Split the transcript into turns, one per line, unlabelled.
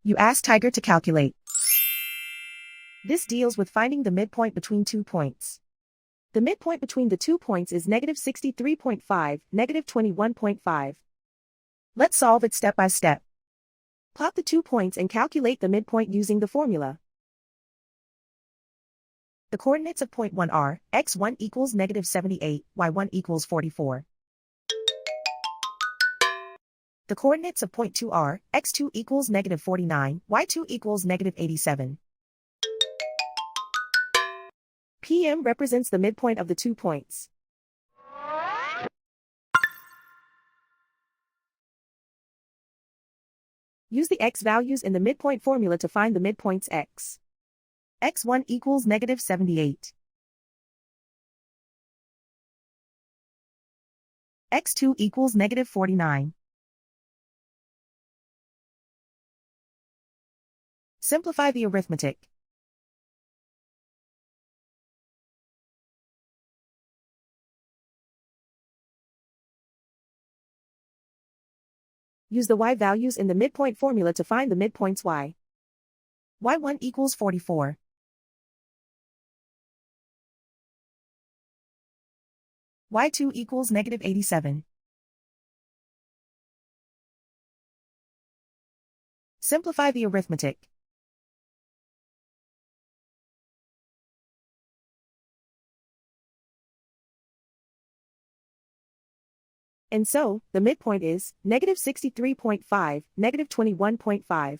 You ask Tiger to calculate. This deals with finding the midpoint between 2 points. The midpoint between the 2 points is -63.5, -21.5. Let's solve it step by step. Plot the 2 points and calculate the midpoint using the formula. The coordinates of point 1 are, x1 equals -78, y1 equals 44. The coordinates of point 2 are, x2 equals -49, y2 equals -87. PM represents the midpoint of the 2 points. Use the x values in the midpoint formula to find the midpoints x. x1 equals -78. x2 equals -49. Simplify the arithmetic. Use the y values in the midpoint formula to find the midpoints y. y1 equals 44. y2 equals -87. Simplify the arithmetic. And so, the midpoint is -63.5, -21.5.